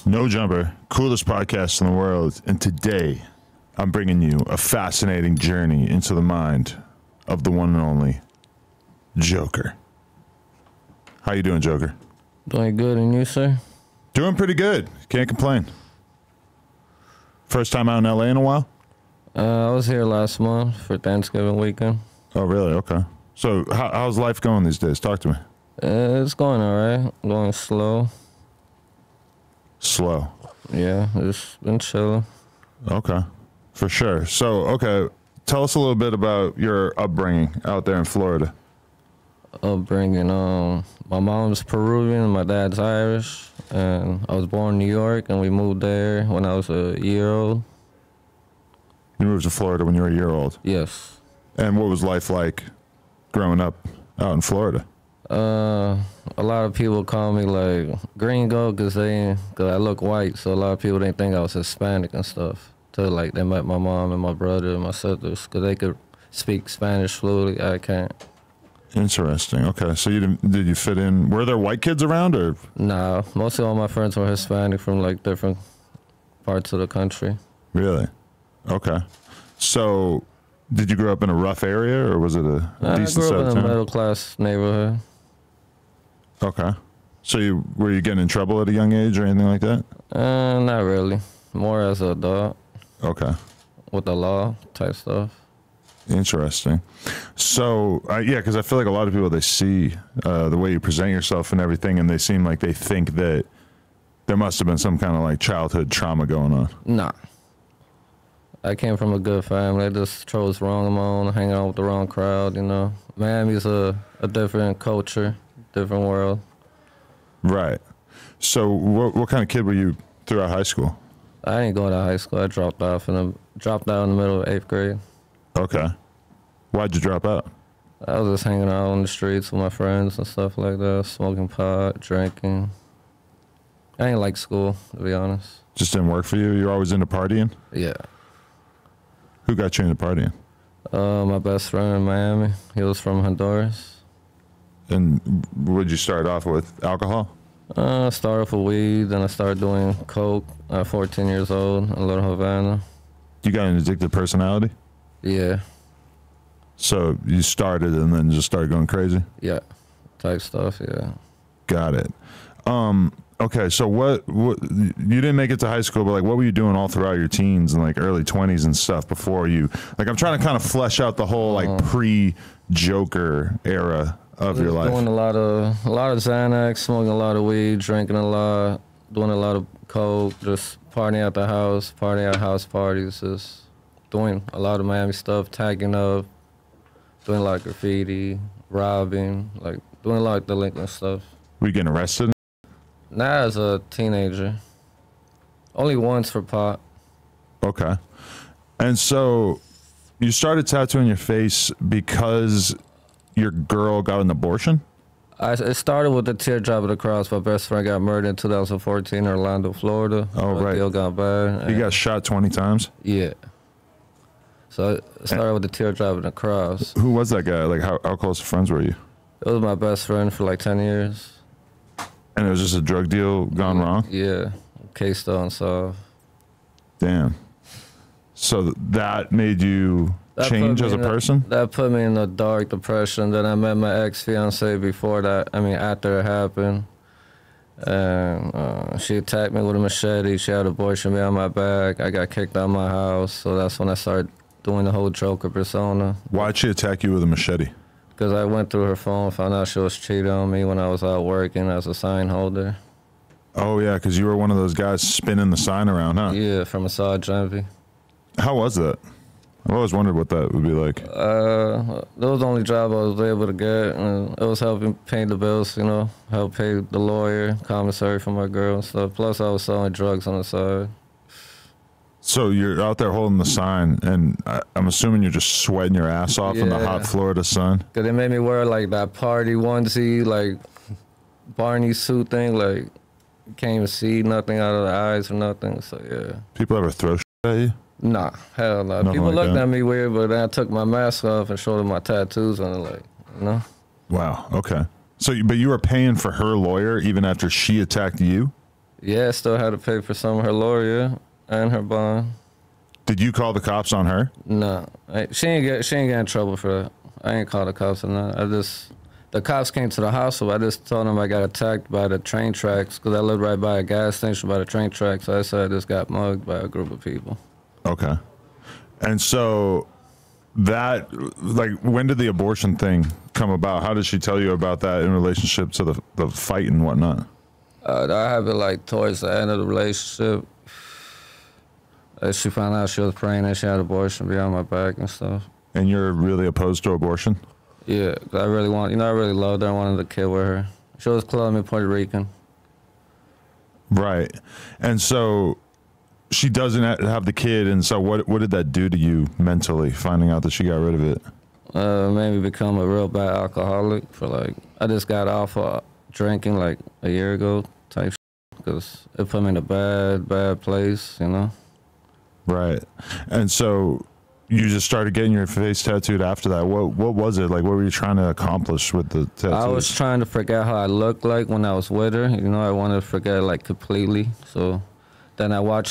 No Jumper, coolest podcast in the world. And today, I'm bringing you a fascinating journey into the mind of the one and only Joker. How you doing, Joker? Doing good, and you, sir? Doing pretty good. Can't complain. First time out in LA in a while? I was here last month for Thanksgiving weekend. Oh, really? Okay. So how's life going these days? Talk to me. It's going all right. Going slow. Slow. Yeah, it's been chilling. Okay. For sure. So, okay, tell us a little bit about your upbringing out there in Florida. Upbringing, my mom's Peruvian and my dad's Irish. And I was born in New York, and we moved there when I was a year old. You moved to Florida when you were a year old? Yes. And what was life like growing up out in Florida? A lot of people call me like gringo because I look white, so a lot of people didn't think I was Hispanic and stuff. Till like they met my mom and my brother and my sisters because they could speak Spanish fluently. I can't. Interesting. Okay, so did you fit in? Were there white kids around or? Nah, mostly all my friends were Hispanic from like different parts of the country. Really? Okay. So, did you grow up in a rough area or was it a decent I grew up in a town? middle class neighborhood. Okay. So were you getting in trouble at a young age or anything like that? Not really. More as an adult. Okay. With the law type stuff. Interesting. So, yeah, because I feel like a lot of people, they see the way you present yourself and everything, and they seem like they think that there must have been some kind of like childhood trauma going on. Nah. I came from a good family. I just chose wrong among, hanging out with the wrong crowd, you know. Miami's a different culture. Different world. Right. So what kind of kid were you throughout high school? I didn't go to high school. I dropped out in the middle of 8th grade. Okay. Why'd you drop out? I was just hanging out on the streets with my friends and stuff like that, smoking pot, drinking. I didn't like school, to be honest. Just didn't work for you? You were always into partying? Yeah. Who got you into partying? My best friend in Miami. He was from Honduras. And would you start off with alcohol? I started off with weed, then I started doing coke at 14 years old in Little Havana. You got an addictive personality? Yeah. So you started and then just started going crazy? Yeah. Type stuff, yeah. Got it. Okay, so what you didn't make it to high school, but like what were you doing all throughout your teens and like early 20s and stuff before you, like I'm trying to kind of flesh out the whole like pre-Joker era of your life. Doing a lot of Xanax, smoking a lot of weed, drinking a lot, doing a lot of coke, just partying at the house, partying at house parties, just doing a lot of Miami stuff, tagging up, doing like graffiti, robbing, like doing a lot of delinquent stuff. Were you getting arrested? Not as a teenager. Only once for pot. Okay. And so you started tattooing your face because your girl got an abortion? It started with the teardrop of the cross. My best friend got murdered in 2014 in Orlando, Florida. Oh, right. The deal got bad. He got shot 20 times? Yeah. So it started with the teardrop of the cross. Who was that guy? Like, how close friends were you? It was my best friend for like 10 years. And it was just a drug deal gone wrong? Yeah. Case still unsolved. Damn. So that made you change as a person? That put me in a dark depression. Then I met my ex-fiancé before that. I mean, after it happened. And she attacked me with a machete. She had abortion behind my back. I got kicked out of my house. So that's when I started doing the whole Joker persona. Why'd she attack you with a machete? Because I went through her phone, found out she was cheating on me when I was out working as a sign holder. Oh, yeah, because you were one of those guys spinning the sign around, huh? Yeah, from Massage Envy. How was that? I've always wondered what that would be like. That was the only job I was able to get, and it was helping pay the bills, you know, help pay the lawyer, commissary for my girl and stuff. Plus, I was selling drugs on the side. So you're out there holding the sign, and I'm assuming you're just sweating your ass off in the hot Florida sun? Because they made me wear, like, that party onesie, like, Barney suit thing, like, you can't even see nothing out of the eyes or nothing, so, yeah. People ever throw shit at you? Nah, hell no. People looked at me weird, but then I took my mask off and showed them my tattoos on it, like, you know? Wow, okay. So, but you were paying for her lawyer even after she attacked you? Yeah, still had to pay for some of her lawyer and her bond. Did you call the cops on her? No, she ain't get in trouble for that. I ain't called the cops on that. The cops came to the house, so I just told them I got attacked by the train tracks because I lived right by a gas station by the train tracks. So I said I just got mugged by a group of people. Okay. And so that, like, when did the abortion thing come about? How did she tell you about that in relationship to the fight and whatnot? I have it like towards the end of the relationship. She found out she was pregnant, she had abortion behind my back and stuff. And you're really opposed to abortion? Yeah, I really I really loved her. I wanted a kid with her. She was Colombian, Puerto Rican. Right. And so she doesn't have the kid, and so what did that do to you mentally, finding out that she got rid of it? Made me become a real bad alcoholic I just got off of drinking like a year ago type because it put me in a bad place, you know? Right. And so you just started getting your face tattooed after that. What was it? Like, what were you trying to accomplish with the tattoos? I was trying to forget how I looked like when I was with her. You know, I wanted to forget like completely. So then I got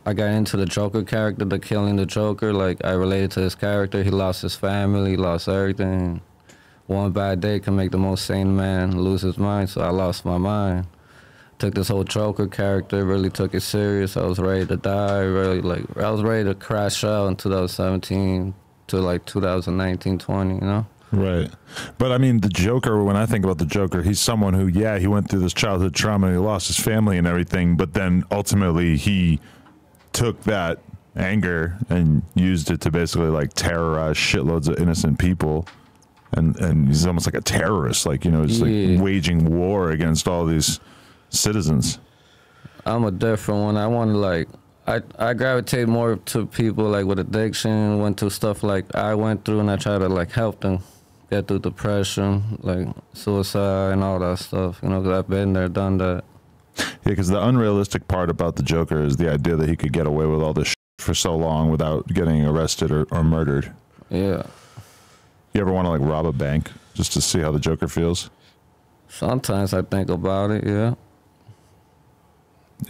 into the Joker character, the killing the Joker. Like, I related to this character. He lost his family, he lost everything. One bad day can make the most sane man lose his mind, so I lost my mind. Took this whole Joker character, really took it serious. I was ready to die, I was ready to crash out in 2017 to like 2019, 20, you know? Right. But I mean, the Joker, when I think about the Joker, he's someone who, yeah, he went through this childhood trauma and he lost his family and everything, but then ultimately he took that anger and used it to basically like terrorize shitloads of innocent people. And he's almost like a terrorist, like, you know, just like waging war against all these citizens. I'm a different one. I want to like, I gravitate more to people like with addiction, went through stuff like I went through, and I try to like help them get through depression, like suicide and all that stuff, you know, because I've been there, done that. Yeah, because the unrealistic part about the Joker is the idea that he could get away with all this shit for so long without getting arrested or murdered. Yeah. You ever want to like rob a bank just to see how the Joker feels? Sometimes I think about it, yeah.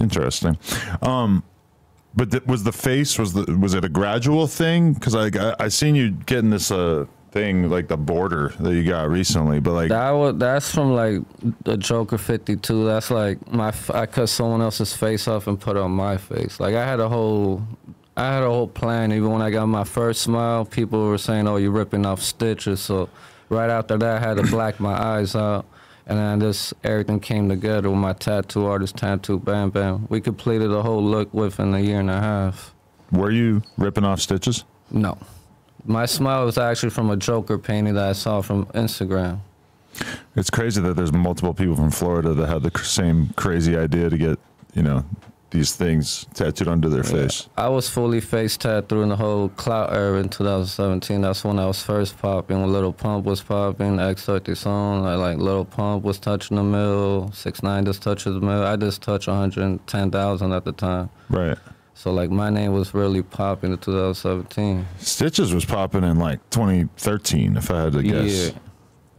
Interesting. But was the face, was it a gradual thing? Because I seen you getting this thing like the border that you got recently, but like that's from like the Joker 52. That's like I cut someone else's face off and put it on my face. Like I had a whole plan. Even when I got my first smile, people were saying, "Oh, you're ripping off stitches." So right after that, I had to black my eyes out. And then everything came together with my tattoo artist, Tattoo Bam Bam. We completed the whole look within a year and a half. Were you ripping off stitches? No. My smile was actually from a Joker painting that I saw from Instagram. It's crazy that there's multiple people from Florida that had the same crazy idea to get, you know, these things tattooed under their face. I was fully face tattooed in the whole clout era in 2017. That's when I was first popping, when Lil Pump was popping, X30 song. Like Lil Pump was touching the mill, 6ix9ine just touches the mill. I just touched 110,000 at the time. Right. So like my name was really popping in 2017. Stitches was popping in like 2013, if I had to guess. Yeah.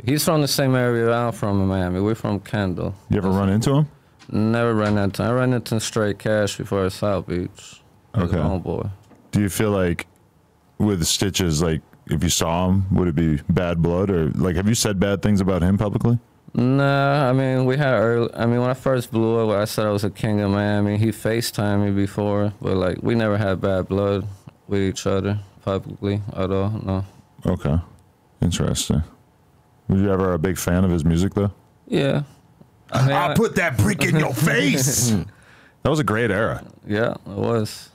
He's from the same area I'm from in Miami. We're from Kendall. You ever run into him? Never ran into him. I ran into Straight Cash before South Beach. Okay. Homeboy. Do you feel like with Stitches, like if you saw him, would it be bad blood, or like have you said bad things about him publicly? Nah, I mean when I first blew up, I said I was a king of Miami. He FaceTimed me before, but like we never had bad blood with each other publicly at all. No. Okay. Interesting. Were you ever a big fan of his music though? Yeah. I'll put that brick in your face. That was a great era. Yeah, it was.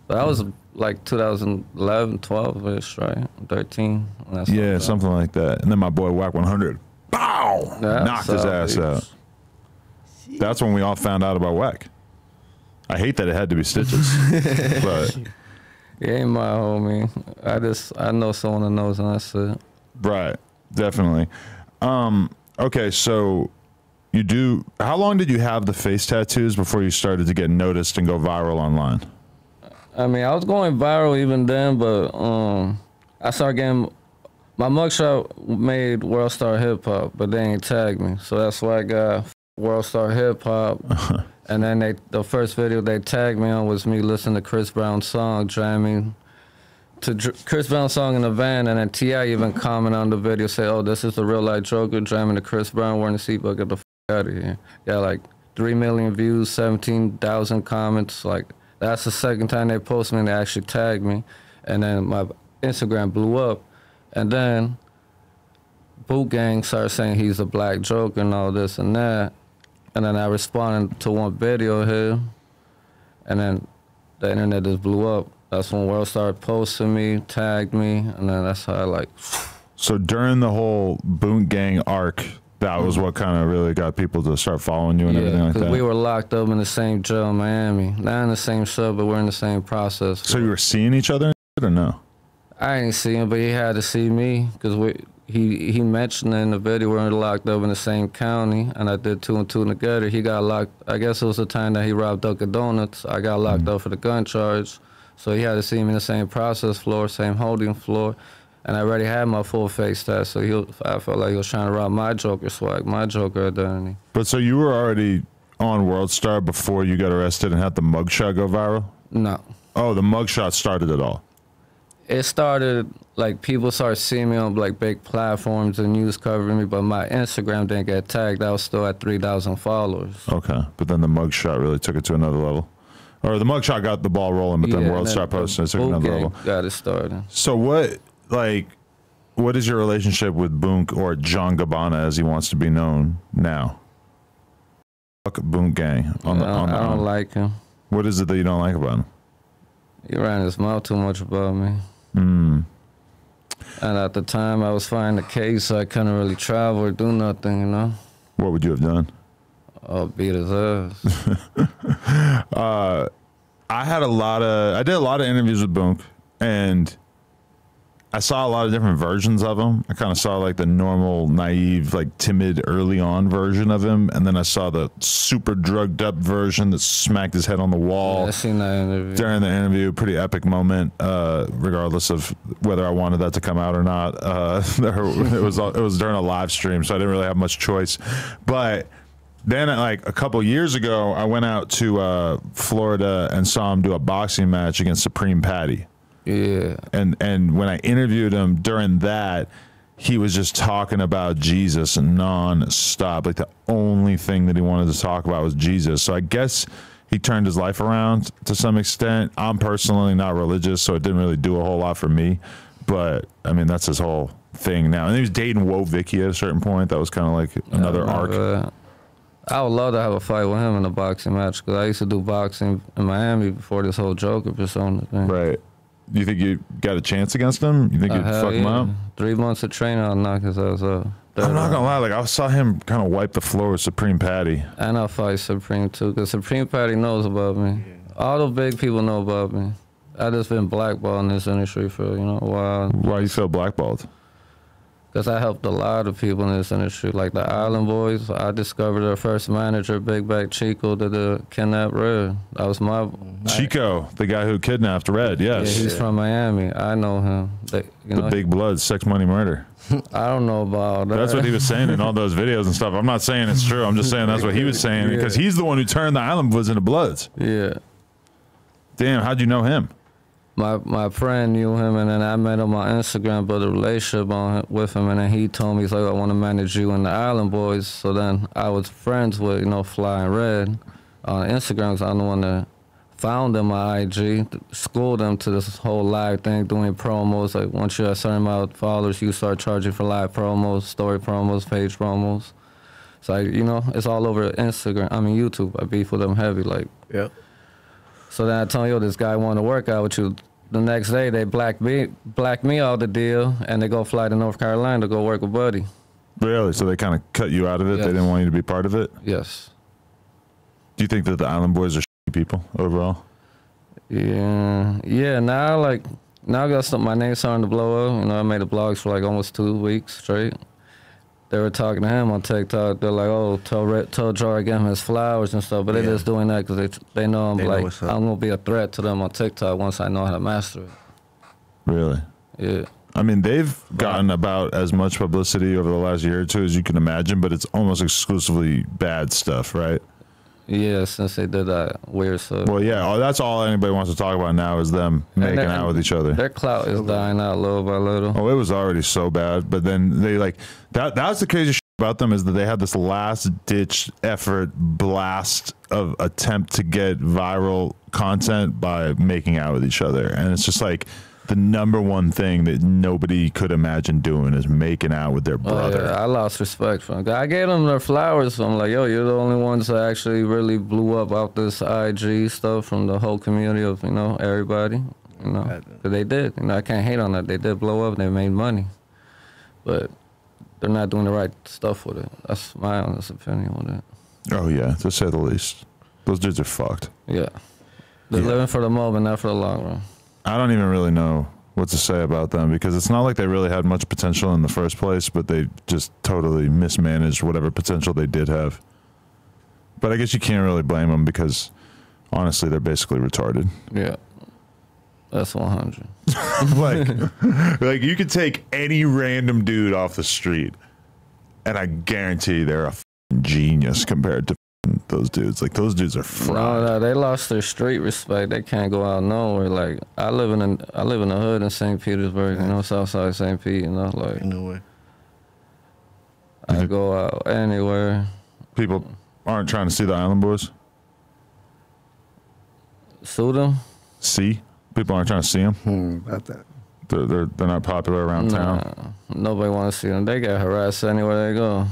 But that was like 2011, 12-ish, right? 13. Yeah, something like that. And then my boy Whack 100, bow, knocked his ass out. That's when we all found out about Whack. I hate that it had to be Stitches, but he ain't my homie. I know someone that knows, and that's it. Right, definitely. Okay, so. How long did you have the face tattoos before you started to get noticed and go viral online? I mean, I was going viral even then, but I started getting, my mugshot made Worldstar Hip Hop, but they ain't tagged me. So that's why I got Worldstar Hip Hop. And then the first video they tagged me on was me listening to Chris Brown's song, jamming to Chris Brown's song in the van, and then T.I. even commented on the video, say, oh, this is the real life Joker jamming to Chris Brown wearing the seatbelt, get the f out of here. Yeah, like 3 million views, 17,000 comments. Like, that's the second time they posted me and they actually tagged me. And then my Instagram blew up. And then Boot Gang started saying he's a black Joker and all this and that. And then I responded to one video here. And then the internet just blew up. That's when World started posting me, tagged me, and then that's how I like. So during the whole Boot Gang arc, that was what kind of really got people to start following you and everything like that? Because we were locked up in the same jail in Miami. Not in the same cell, but we're in the same process. So you were seeing each other or no? I didn't see him, but he had to see me because he mentioned in the video we're locked up in the same county, and I did 2 and 2 together. He got locked. I guess it was the time that he robbed Dunkin' Donuts. I got locked up for the gun charge. So he had to see me in the same process floor, same holding floor, and I already had my full face test. So I felt like he was trying to rob my Joker swag, my Joker identity. But so you were already on Worldstar before you got arrested and had the mugshot go viral? No. Oh, the mugshot started it all. It started, like, people started seeing me on, like, big platforms and news covering me, but my Instagram didn't get tagged. I was still at 3,000 followers. Okay, but then the mugshot really took it to another level. Or the mugshot got the ball rolling, but then Worldstar posted it took another level. Got it started. So what is your relationship with Boonk, or John Gabbanna as he wants to be known now? Fuck Boonk Gang. I don't like him. What is it that you don't like about him? He ran his mouth too much about me. Mm. And at the time, I was fighting the case, so I couldn't really travel or do nothing, you know? What would you have done? Oh, beat his ass. I did a lot of interviews with Boonk, and I saw a lot of different versions of him. I kind of saw like the normal, naive, like timid, early on version of him, and then I saw the super drugged up version that smacked his head on the wall. Yeah, I seen that interview. During the interview, pretty epic moment, regardless of whether I wanted that to come out or not. It was during a live stream, so I didn't really have much choice. But then, like a couple years ago, I went out to Florida and saw him do a boxing match against Supreme Patty. Yeah. And when I interviewed him during that, he was just talking about Jesus non-stop. Like the only thing that he wanted to talk about was Jesus. So I guess he turned his life around to some extent. I'm personally not religious, so it didn't really do a whole lot for me. But I mean, that's his whole thing now. And he was dating Woe Vicky at a certain point. That was kind of like another arc. I would love to have a fight with him in a boxing match, because I used to do boxing in Miami before this whole Joker persona thing. Right. Do you think you got a chance against him? You think you'd fuck him up? 3 months of training, I'll knock his ass up. I'm not gonna lie, like I saw him kind of wipe the floor with Supreme Patty. And I'll fight Supreme too, because Supreme Patty knows about me. All the big people know about me. I just been blackballed in this industry for, a while. Why you feel blackballed? Because I helped a lot of people in this industry, like the Island Boys. I discovered their first manager, Big Back Chico, to kidnap Red. That was my... Chico, the guy who kidnapped Red, yes. Yeah, he's from Miami. I know him. The Big Blood, Sex, Money, Murder. I don't know about that. That's what he was saying in all those videos and stuff. I'm not saying it's true. I'm just saying that's what he was saying, because he's the one who turned the Island Boys into Bloods. Yeah. Damn, how'd you know him? My friend knew him, and then I met him on Instagram, built a relationship with him, and then he told me, he's like, I want to manage you and the Island Boys. So then I was friends with, Fly and Red on Instagram, because I'm the one that found them on IG, schooled them to this whole live thing, doing promos. Like, once you have a certain amount of followers, you start charging for live promos, story promos, page promos. So, it's all over Instagram. YouTube. I beef with them heavy, like. Yep. So then I told you, this guy wanted to work out with you. The next day, they blacked me out the deal, and they go fly to North Carolina to go work with Buddy. Really? So they kind of cut you out of it? Yes. They didn't want you to be part of it? Yes. Do you think that the Island Boys are shitty people overall? Yeah. Yeah, now I got my name starting to blow up. I made the blogs for like almost 2 weeks straight. They were talking to him on TikTok. They're like, "Oh, tell Jar to give him his flowers and stuff." But they're just doing that because they know I'm I'm gonna be a threat to them on TikTok once I know how to master it. Really? Yeah. I mean, they've gotten about as much publicity over the last year or two as you can imagine, but it's almost exclusively bad stuff, right? Yeah, since they did that weird stuff. Well, yeah, that's all anybody wants to talk about now is them making out with each other. Their clout is dying out little by little. Oh, it was already so bad, but then they like that's the crazy shit about them is that they had this last ditch effort blast of attempt to get viral content by making out with each other, and it's just like the number one thing that nobody could imagine doing is making out with their brother. Yeah, I lost respect for them. I gave them their flowers. So I'm like, yo, you're the only ones that actually really blew up out this IG stuff from the whole community of, you know, everybody. You know, 'cause they did. You know, I can't hate on that. They did blow up. They made money, but they're not doing the right stuff with it. That's my honest opinion on it. Oh yeah, to say the least. Those dudes are fucked. Yeah, they're living for the moment, not for the long run. I don't even really know what to say about them because it's not like they really had much potential in the first place, but they just totally mismanaged whatever potential they did have. But I guess you can't really blame them because honestly, they're basically retarded. Yeah, that's 100. like you could take any random dude off the street, and I guarantee they're a genius compared to those dudes. Like those dudes are fried. No, they lost their street respect. They can't go out nowhere. Like I live in a hood in St. Petersburg, you know, Southside St. Pete, you know, like nowhere. I go out anywhere. People aren't trying to see the Island Boys. Sue them? See? People aren't trying to see them. About that. They're not popular around town. Nobody wants to see them. They get harassed anywhere they go.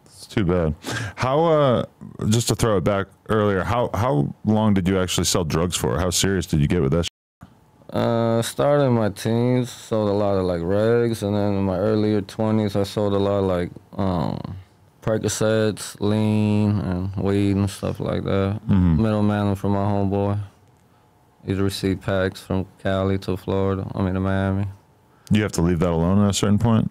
It's too bad. How just to throw it back earlier, how long did you actually sell drugs for? How serious did you get with that shit? Started in my teens, sold a lot of like regs, and then in my earlier 20s I sold a lot of like Percocets, lean, and weed and stuff like that. Middleman for my homeboy. He'd receive packs from Cali to Florida, to Miami. You have to leave that alone at a certain point?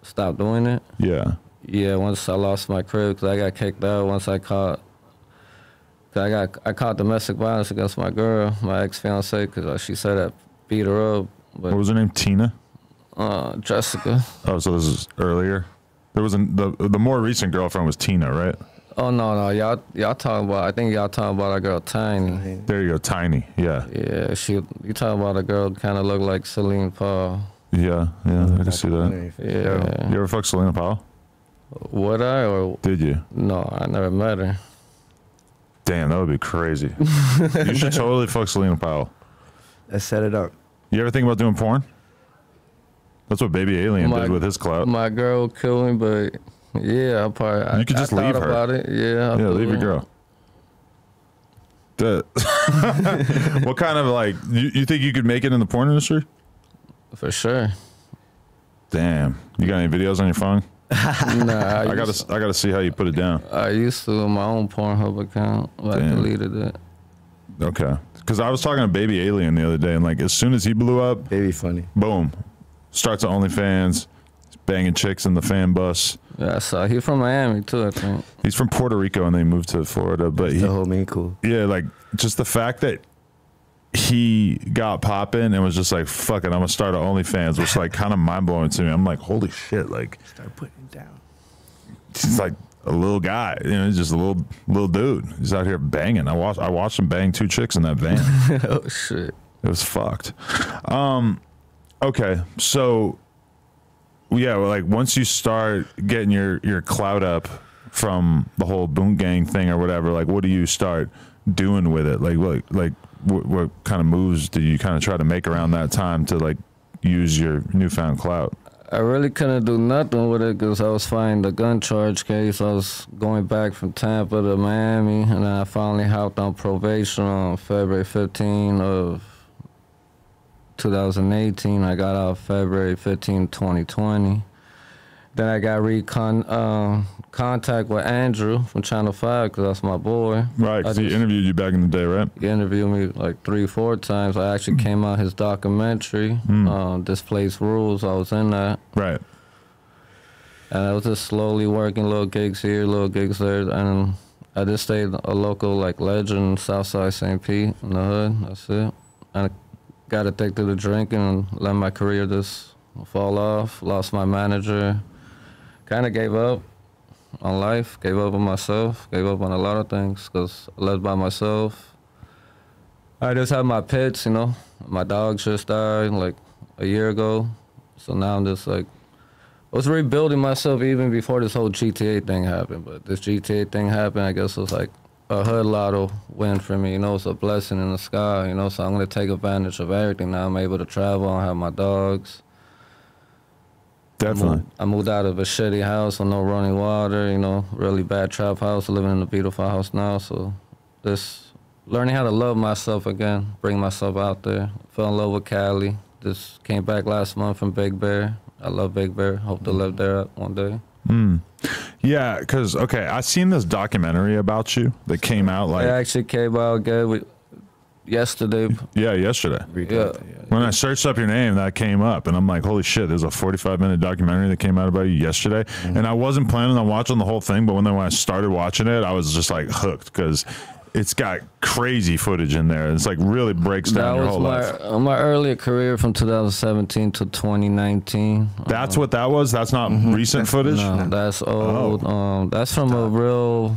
Stop doing it? Yeah. Yeah, once I lost my crib, because I got kicked out once I caught domestic violence against my girl, my ex-fiancé, because she said I beat her up. But, what was her name? Tina? Jessica. Oh, so this is earlier? There was the more recent girlfriend was Tina, right? Oh no, y'all talking about? I think y'all talking about a girl Tiny. There you go, Tiny. Yeah. Yeah, you talking about a girl kind of look like Celine Paul. Yeah, I can see that. Yeah. You ever fuck Selena Powell? Would I or did you? No, I never met her. Damn, that would be crazy. You should totally fuck Selena Powell. Let's set it up. You ever think about doing porn? That's what Baby Alien did with his clout. My girl would kill me, but yeah, you could just leave her. About it. Yeah, leave your girl. What kind of like? You think you could make it in the porn industry? For sure. Damn, you got any videos on your phone? Nah, I gotta see how you put it down. I used to on my own Pornhub account, but I deleted it. Okay, because I was talking to Baby Alien the other day, and like as soon as he blew up, Baby funny. Boom, starts at OnlyFans, banging chicks in the fan bus. Yeah, so he's from Miami too, I think. He's from Puerto Rico, and they moved to Florida. But the whole me cool. Yeah, like just the fact that he got popping and was just like, fuck it, I'm gonna start an OnlyFans was like kind of mind blowing to me. I'm like, holy shit, like start putting it down. He's like a little guy, he's just a little dude. He's out here banging. I watched him bang 2 chicks in that van. Oh shit. It was fucked. Okay, so yeah, well, like once you start getting your clout up from the whole Boonk gang thing or whatever, like what do you start doing with it? Like what kind of moves do you kind of try to make around that time to like use your newfound clout? I really couldn't do nothing with it because I was fighting the gun charge case. I was going back from Tampa to Miami, and then I finally hopped on probation on February 15 of 2018. I got out February 15, 2020. Then I got contact with Andrew from Channel 5 because that's my boy. Right, because he interviewed you back in the day, right? He interviewed me like 3-4 times. I actually came out his documentary, Displaced Rules. I was in that. Right. And I was just slowly working little gigs here, little gigs there. And I just stayed a local like legend in Southside St. Pete in the hood. That's it. And got addicted to drinking and let my career just fall off. Lost my manager. Kind of gave up on life, gave up on myself, gave up on a lot of things because I lived by myself. I just had my pets, you know. My dogs just died like a year ago. So now I'm just like, I was rebuilding myself even before this whole GTA thing happened. But this GTA thing happened, I guess it was like a hood lotto win for me, you know. It's a blessing in the sky, you know. So I'm going to take advantage of everything. Now I'm able to travel, I have my dogs. Definitely. I moved out of a shitty house with no running water, you know, really bad trap house, living in a beautiful house now. So just learning how to love myself again, bring myself out there. Fell in love with Cali. Just came back last month from Big Bear. I love Big Bear. Hope to live there one day. Yeah, because, okay, I seen this documentary about you that came out like... It actually came out good yesterday. Yeah, yesterday. Yeah. When I searched up your name, that came up, and I'm like, holy shit, there's a 45-minute documentary that came out about you yesterday. And I wasn't planning on watching the whole thing, but when I started watching it, I was just like hooked because it's got crazy footage in there. It's like really breaks down your whole life. My earlier career from 2017 to 2019. That's what that was? That's not recent footage? No, that's old. That's from a real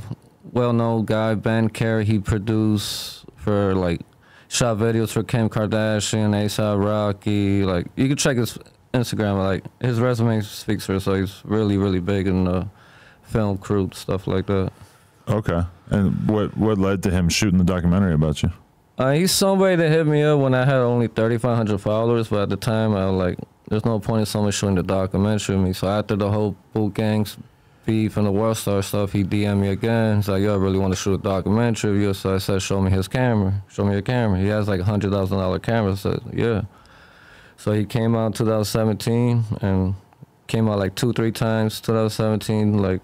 well-known guy, Ben Carrey. He produced for like shot videos for Kim Kardashian, A$AP Rocky. Like you can check his Instagram. Like his resume speaks for itself. He's really, really big in the film crew, stuff like that. Okay. And what led to him shooting the documentary about you? He's somebody that hit me up when I had only 3,500 followers, but at the time I was like, there's no point in someone shooting the documentary with me. So after the whole boot gangs beef and the Worldstar stuff, he DM'd me again. He's like, yo, I really want to shoot a documentary of you. So I said, show me his camera. Show me your camera. He has like $100,000 camera. I said, yeah. So he came out in 2017 and came out like 2-3 times 2017, like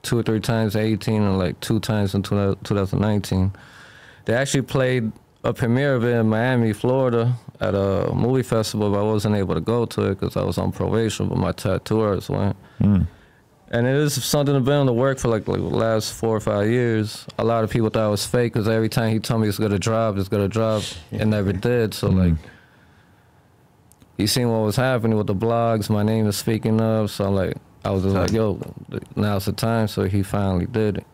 2 or 3 times 18 and like 2 times in 2019. They actually played a premiere of it in Miami, Florida at a movie festival, but I wasn't able to go to it because I was on probation, but my tattooers went. And it is something that's been on the work for like the last 4 or 5 years. A lot of people thought it was fake because every time he told me it's gonna drop, it never did. So like, he seen what was happening with the blogs, my name is speaking of, so I'm like, I was just like, yo, now's the time. So he finally did it.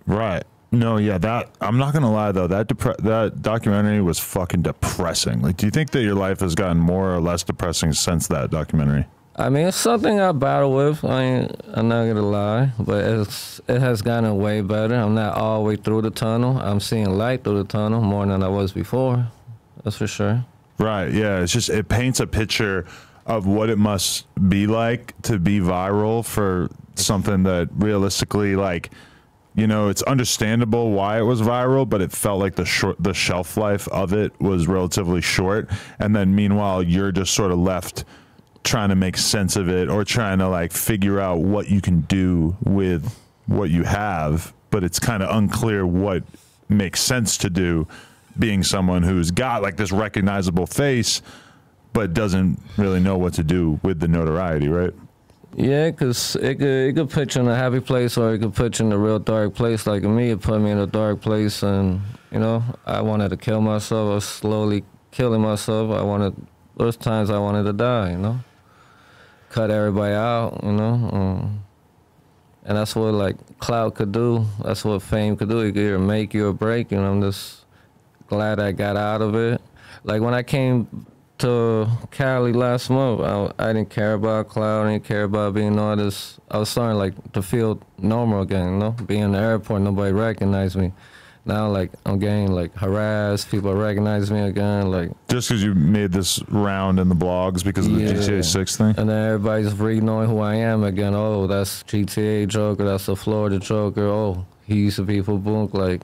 Right. No, yeah, that, I'm not gonna lie though, that documentary was fucking depressing. Like, do you think that your life has gotten more or less depressing since that documentary? I mean, it's something I battle with. I'm not gonna lie, but it has gotten way better. I'm not all the way through the tunnel. I'm seeing light through the tunnel more than I was before. That's for sure. Right. Yeah. It's just, it paints a picture of what it must be like to be viral for something that realistically, like, you know, it's understandable why it was viral, but it felt like the shelf life of it was relatively short. And then meanwhile, you're just sort of left trying to make sense of it or trying to like figure out what you can do with what you have. But it's kind of unclear what makes sense to do, being someone who's got like this recognizable face, but doesn't really know what to do with the notoriety, right? Yeah, because it could put you in a happy place or it could put you in a real dark place. Like me, it put me in a dark place and, you know, I wanted to kill myself. I was slowly killing myself. Those times I wanted to die, you know? Cut everybody out, you know? And that's what, like, clout could do. That's what fame could do. It could either make you or break you, and I'm just glad I got out of it. Like, when I came to Cali last month, I didn't care about clout, I didn't care about being an artist. I was starting like to feel normal again, you know? Being in the airport, nobody recognized me. Now like I'm getting like harassed, people recognize me again, like just because you made this round in the blogs because of the GTA6 thing? And then everybody's re-knowing who I am again. Oh, that's GTA Joker, that's the Florida Joker, oh, he used to be for Boonk, like.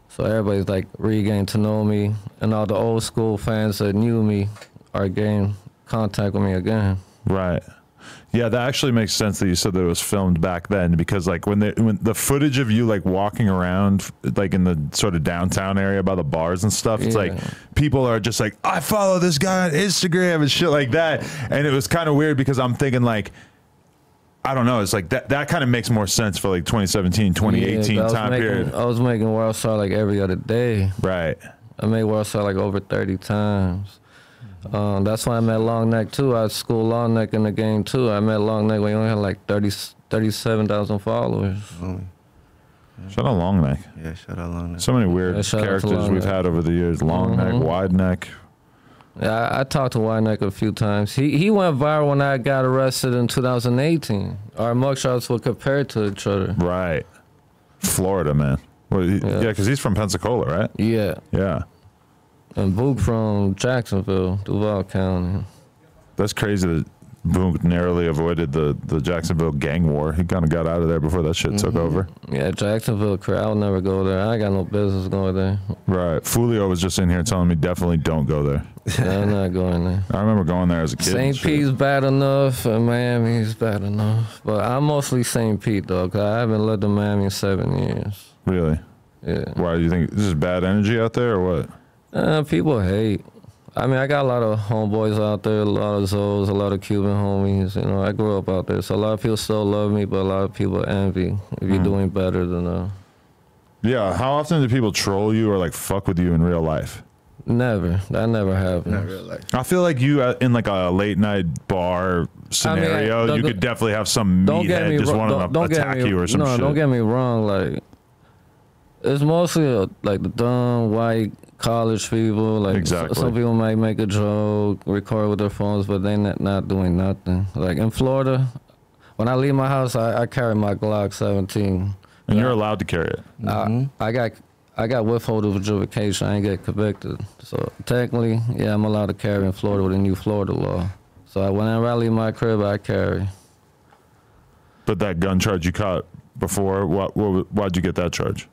So everybody's like re-getting to know me, and all the old school fans that knew me are getting contact with me again. Right. Yeah, that actually makes sense that you said that it was filmed back then, because like when the footage of you like walking around like in the sort of downtown area by the bars and stuff, it's like people are just like, I follow this guy on Instagram and shit like that. And it was kind of weird because I'm thinking like, I don't know. It's like that kind of makes more sense for like 2017, 2018 time period. I was making Worldstar like every other day. Right. I made Worldstar like over 30 times. That's why I met Longneck too. I schooled Longneck in the game too. I met Longneck when he only had like 37,000 followers. Shout out Longneck. Yeah, shout out Longneck. So many weird shout out to characters we've Longneck. had over the years. Longneck, wide neck. Yeah, I talked to Wyneck a few times. He went viral when I got arrested in 2018. Our mugshots were compared to each other. Right. Florida, man. Well, yeah, because he's from Pensacola, right? Yeah. Yeah. And Book from Jacksonville, Duval County. That's crazy that Boonk narrowly avoided the Jacksonville gang war. He kind of got out of there before that shit took over. Yeah, Jacksonville, I'll never go there. I ain't got no business going there. Right. Fulio was just in here telling me definitely don't go there. Yeah, I'm not going there. I remember going there as a kid. St. Pete's bad enough, and Miami's bad enough. But I'm mostly St. Pete, though, because I haven't lived in Miami in 7 years. Really? Yeah. Why do you think this is bad energy out there or what? People hate. I mean, I got a lot of homeboys out there, a lot of Zoes, a lot of Cuban homies. You know, I grew up out there, so a lot of people still love me, but a lot of people envy if you're doing better than them. Yeah. How often do people troll you or like fuck with you in real life? Never. That never happened. Not real life. I feel like you in like a late night bar scenario, you could definitely have some meathead just want to attack you or some shit. No, don't get me wrong. Like, it's mostly like the dumb white college people. Like, exactly. Some people might make a joke, record with their phones, but they not doing nothing. Like in Florida, when I leave my house, I carry my Glock 17. And you're allowed to carry it. I got withhold of adjudication. I ain't get convicted. So technically, yeah, I'm allowed to carry in Florida with the new Florida law. So whenever I leave my crib, I carry. But that gun charge you caught before, why'd you get that charge?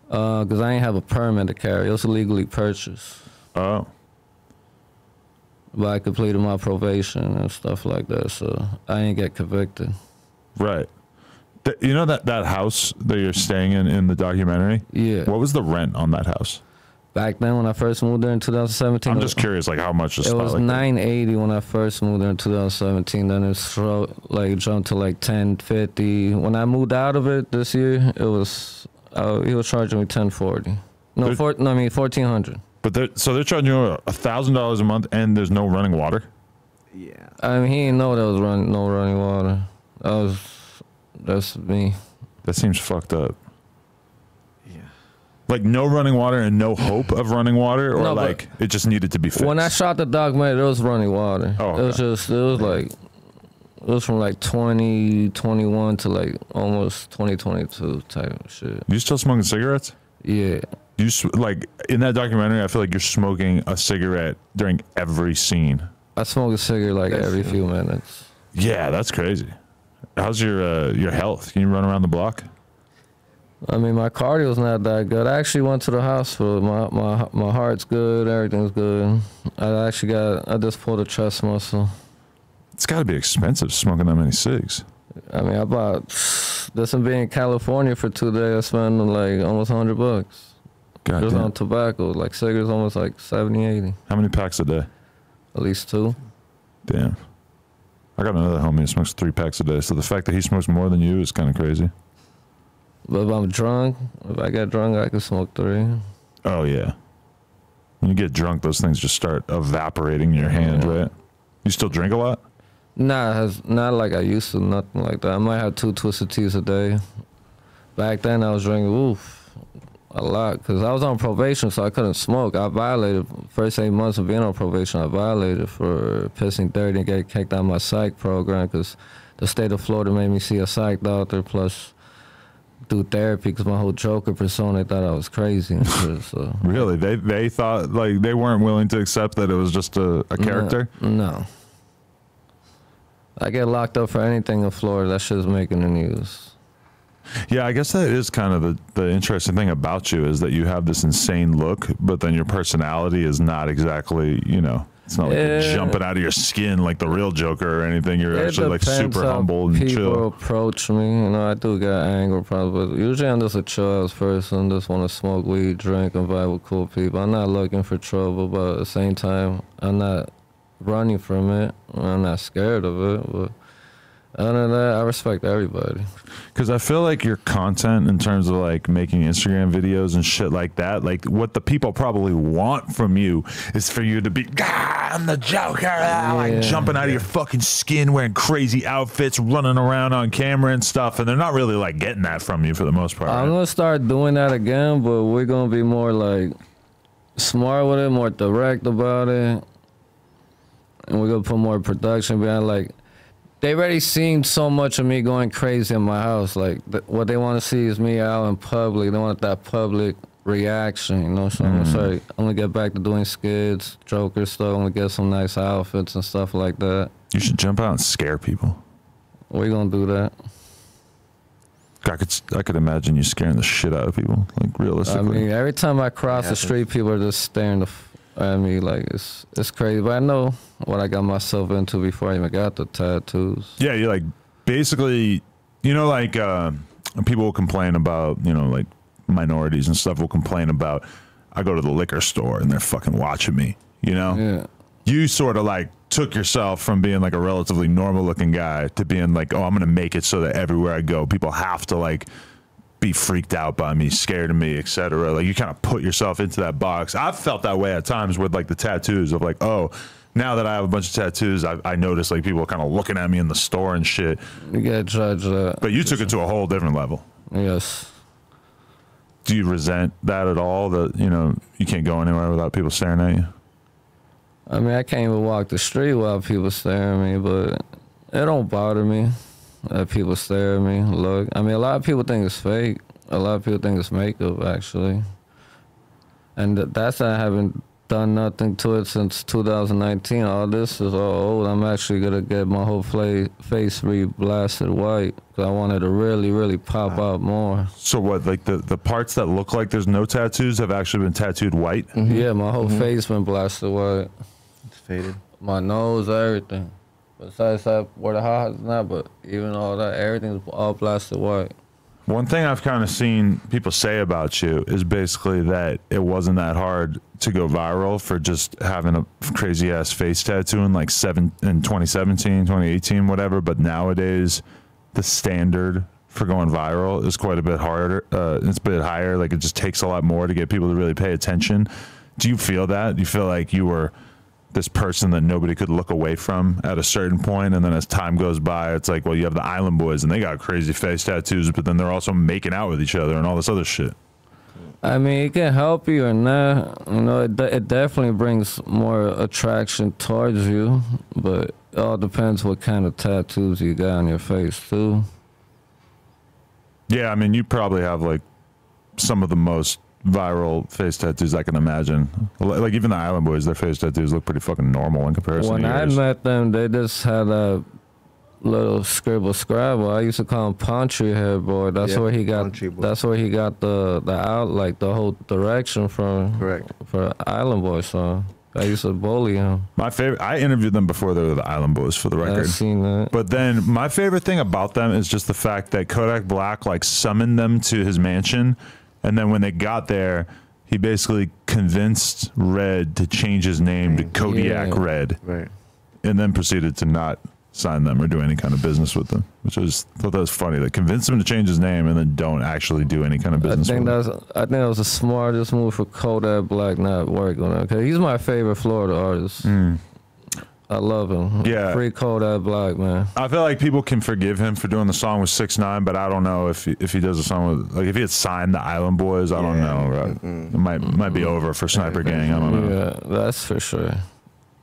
Because I ain't have a permit to carry. It was illegally purchased. Oh. But I completed my probation and stuff like that, so I ain't get convicted. Right. You know that house that you're staying in the documentary? Yeah. What was the rent on that house? Back then when I first moved there in 2017. I'm just curious, like how much it was $980 when I first moved there in 2017. Then it jumped to like $1050. When I moved out of it this year, it was he was charging me $1040. No, $1,400. But so they're charging you $1,000 a month, and there's no running water. Yeah. I mean, he didn't know there was no running water. That's me. That seems fucked up. Yeah. Like no running water and no hope of running water, or No, like it just needed to be fixed. When I shot the documentary, there was running water. Oh, okay. It was from like 2021 to like almost 2022 type of shit. You still smoking cigarettes? Yeah. Like in that documentary, I feel like you're smoking a cigarette during every scene. I smoke a cigarette like every few minutes. Yeah, that's crazy. How's your health? Can you run around the block? I mean, my cardio's not that good. I actually went to the hospital. My heart's good. Everything's good. I just pulled a chest muscle. It's got to be expensive smoking that many cigs. I mean, I bought this and being in California for 2 days. I spent like almost $100. God Just damn. on tobacco, like cigarettes, almost like 70, 80. How many packs a day? At least 2. Damn. I got another homie who smokes 3 packs a day. So the fact that he smokes more than you is kind of crazy. But if I'm drunk, if I get drunk, I can smoke 3. Oh yeah. When you get drunk, those things just start evaporating in your hand, right? You still drink a lot? Nah, not like I used to, nothing like that. I might have 2 twisted teas a day. Back then, I was drinking, a lot, because I was on probation, so I couldn't smoke. I violated, first 8 months of being on probation, I violated for pissing dirty and getting kicked out of my psych program, because the state of Florida made me see a psych doctor, plus do therapy, because my whole Joker persona, they thought I was crazy and shit, so. Really? They thought, like, they weren't willing to accept that it was just a character? No. I get locked up for anything in Florida. That shit's making the news. Yeah, I guess that is kind of the interesting thing about you is that you have this insane look, but then your personality is not exactly, it's not like you're jumping out of your skin like the real Joker or anything. You're actually like super humble and chill. People approach me, I do get angry probably, but usually I'm just a chill ass person, just want to smoke weed, drink, and vibe with cool people. I'm not looking for trouble, but at the same time, I'm not running from it. I'm not scared of it, but Other than that, I respect everybody. Because I feel like your content in terms of like making Instagram videos and shit like that, like what the people probably want from you is for you to be, I'm the Joker, like jumping out of your fucking skin, wearing crazy outfits, running around on camera and stuff. And they're not really like getting that from you for the most part. I'm going to start doing that again, but we're going to be more like smart with it, more direct about it. And we're going to put more production behind like, they already seen so much of me going crazy in my house. Like, what they want to see is me out in public. They want that public reaction, you know? So I'm gonna get back to doing skits, Joker stuff. I'm gonna get some nice outfits and stuff like that. You should jump out and scare people. We're gonna do that. I could imagine you scaring the shit out of people, like realistically. I mean, every time I cross the street, people are just staring at me like it's crazy. But I know what I got myself into before I even got the tattoos. Yeah, you're like basically, you know, like people will complain about, you know, like minorities and stuff will complain about. I go to the liquor store and they're fucking watching me. You know, Yeah. You sort of like took yourself from being like a relatively normal looking guy to being like, oh, I'm gonna make it so that everywhere I go, people have to like be freaked out by me, scared of me, etc. Like you kind of put yourself into that box. I've felt that way at times with like the tattoos of like, oh, now that I have a bunch of tattoos, I notice like people kind of looking at me in the store and shit. You get judged. But you took it to a whole different level. Yes. Do you resent that at all? That, you know, you can't go anywhere without people staring at you? I mean, I can't even walk the street without people staring at me, but it don't bother me that people stare at me. Look, I mean, a lot of people think it's fake. A lot of people think it's makeup, actually. And that's I haven't done nothing to it since 2019. All this is all old. I'm actually gonna get my whole face re-blasted white because I wanted to really, really pop out more. So what, like the parts that look like there's no tattoos have actually been tattooed white? Yeah, my whole face been blasted white. It's faded. My nose, everything. Besides that, where the heart is not, but even all that, everything's all blasted white. One thing I've kind of seen people say about you is basically that it wasn't that hard to go viral for just having a crazy ass face tattoo in like 2017, 2018, whatever. But nowadays, the standard for going viral is quite a bit harder. It's a bit higher. Like it just takes a lot more to get people to really pay attention. Do you feel that? Do you feel like you were this person that nobody could look away from at a certain point, and then as time goes by, it's like, well, you have the Island Boys and they got crazy face tattoos, but then they're also making out with each other and all this other shit? I mean, it can help you or not. You know, it definitely brings more attraction towards you, but it all depends what kind of tattoos you got on your face, too. Yeah, I mean, you probably have like some of the most viral face tattoos I can imagine. Like even the Island Boys, their face tattoos look pretty fucking normal in comparison When to yours. I met them, they just had a little scribble scrabble. I used to call him Punchy Head Boy. That's where he got. That's where he got the out, like the whole direction from. Correct. For Island Boy song. I used to bully him. My favorite, I interviewed them before they were the Island Boys, for the record. I've seen that. But then my favorite thing about them is just the fact that Kodak Black like summoned them to his mansion. And then when they got there, he basically convinced Red to change his name to Kodiak Red. Right. And then proceeded to not sign them or do any kind of business with them, which I thought that was funny. They convinced him to change his name and then don't actually do any kind of business with him. I think that was the smartest move for Kodak Black not working on it. Cause he's my favorite Florida artist. I love him. Yeah. Free Kodak Black, man. I feel like people can forgive him for doing the song with 6ix9ine, but I don't know if he does a song with, like, if he had signed the Island Boys, I don't know. Right? It might be over for Sniper Gang. I don't know. Yeah, that's for sure.